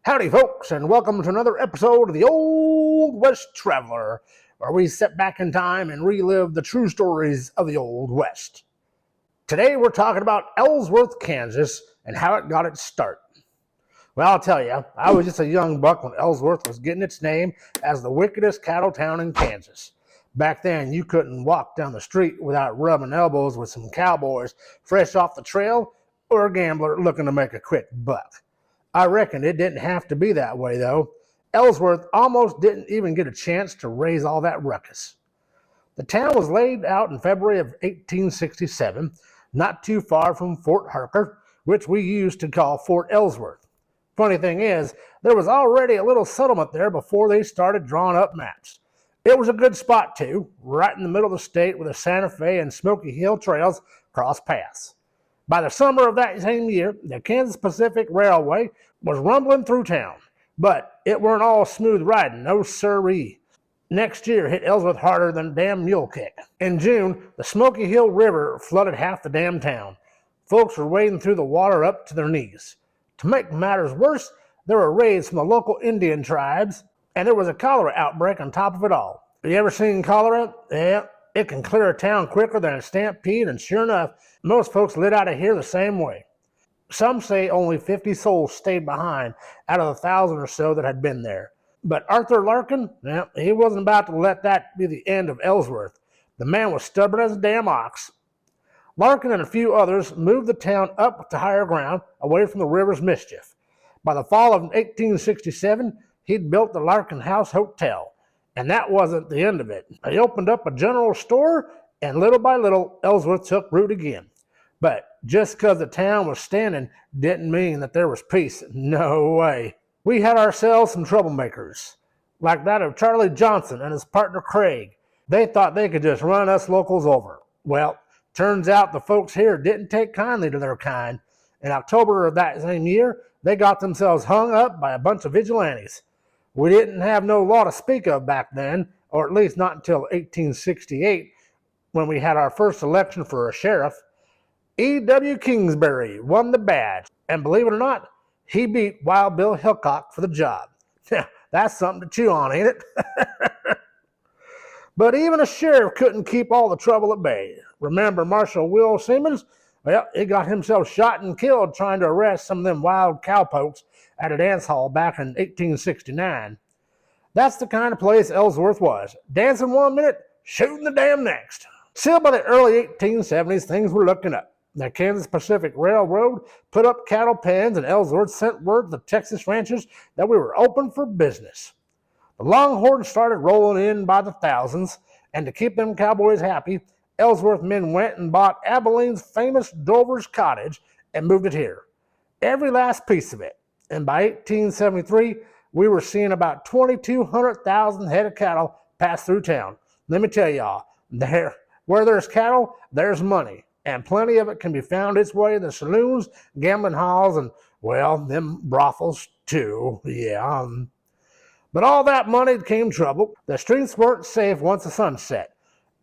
Howdy, folks, and welcome to another episode of the Old West Traveler, where we sit back in time and relive the true stories of the Old West. Today, we're talking about Ellsworth, Kansas, and how it got its start. Well, I'll tell you, I was just a young buck when Ellsworth was getting its name as the wickedest cattletown in Kansas. Back then, you couldn't walk down the street without rubbing elbows with some cowboys fresh off the trail or a gambler looking to make a quick buck. I reckon it didn't have to be that way, though. Ellsworth almost didn't even get a chance to raise all that ruckus. The town was laid out in February of 1867, not too far from Fort Harker, which we used to call Fort Ellsworth. Funny thing is, there was already a little settlement there before they started drawing up maps. It was a good spot, too, right in the middle of the state where the Santa Fe and Smoky Hill trails cross paths. By the summer of that same year, the Kansas Pacific Railway was rumbling through town, but it weren't all smooth riding, no siree. Next year hit Ellsworth harder than a damn mule kick. In June, the Smoky Hill River flooded half the damn town. Folks were wading through the water up to their knees. To make matters worse, there were raids from the local Indian tribes, and there was a cholera outbreak on top of it all. Have you ever seen cholera? Yeah, it can clear a town quicker than a stampede, and sure enough, most folks lit out of here the same way. Some say only 50 souls stayed behind out of the 1,000 or so that had been there. But Arthur Larkin, he wasn't about to let that be the end of Ellsworth. The man was stubborn as a damn ox. Larkin and a few others moved the town up to higher ground, away from the river's mischief. By the fall of 1867, he'd built the Larkin House Hotel, and that wasn't the end of it. He opened up a general store, and little by little, Ellsworth took root again. But just because the town was standing didn't mean that there was peace. No way. We had ourselves some troublemakers, like that of Charlie Johnson and his partner Craig. They thought they could just run us locals over. Well, turns out the folks here didn't take kindly to their kind. In October of that same year, they got themselves hung up by a bunch of vigilantes. We didn't have no law to speak of back then, or at least not until 1868, when we had our first election for a sheriff. E.W. Kingsbury won the badge, and believe it or not, he beat Wild Bill Hillcock for the job. That's something to chew on, ain't it? But even a sheriff couldn't keep all the trouble at bay. Remember Marshal Will Simmons? Well, he got himself shot and killed trying to arrest some of them wild cowpokes at a dance hall back in 1869. That's the kind of place Ellsworth was. Dancing one minute, shooting the damn next. Still, by the early 1870s, things were looking up. The Kansas Pacific Railroad put up cattle pens, and Ellsworth sent word to the Texas ranchers that we were open for business. The longhorns started rolling in by the thousands, and to keep them cowboys happy, Ellsworth men went and bought Abilene's famous Dover's Cottage and moved it here. Every last piece of it. And by 1873, we were seeing about 2,200,000 head of cattle pass through town. Let me tell y'all, where there's cattle, there's money. And plenty of it can be found its way in the saloons, gambling halls, and, well, them brothels, too. Yeah. But all that money came trouble. The streets weren't safe once the sun set.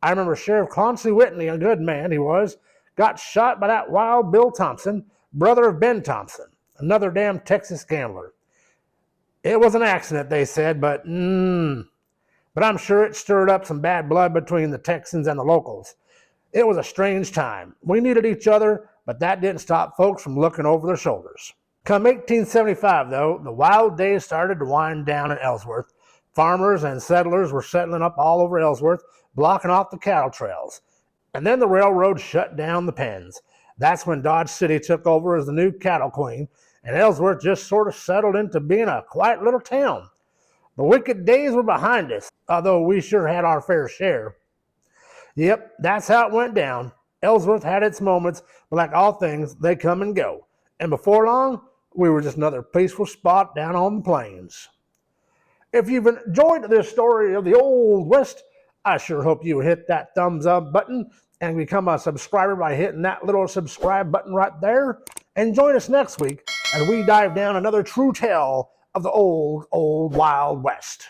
I remember Sheriff Clancy Whitney, a good man he was, got shot by that Wild Bill Thompson, brother of Ben Thompson, another damn Texas gambler. It was an accident, they said, but I'm sure it stirred up some bad blood between the Texans and the locals. It was a strange time. We needed each other, but that didn't stop folks from looking over their shoulders. Come 1875, though, the wild days started to wind down in Ellsworth. Farmers and settlers were settling up all over Ellsworth, blocking off the cattle trails. And then the railroad shut down the pens. That's when Dodge City took over as the new cattle queen, and Ellsworth just sort of settled into being a quiet little town. The wicked days were behind us, although we sure had our fair share. Yep, that's how it went down. Ellsworth had its moments, but like all things, they come and go. And before long, we were just another peaceful spot down on the plains. If you've enjoyed this story of the Old West, I sure hope you hit that thumbs up button and become a subscriber by hitting that little subscribe button right there. And join us next week as we dive down another true tale of the old Wild West.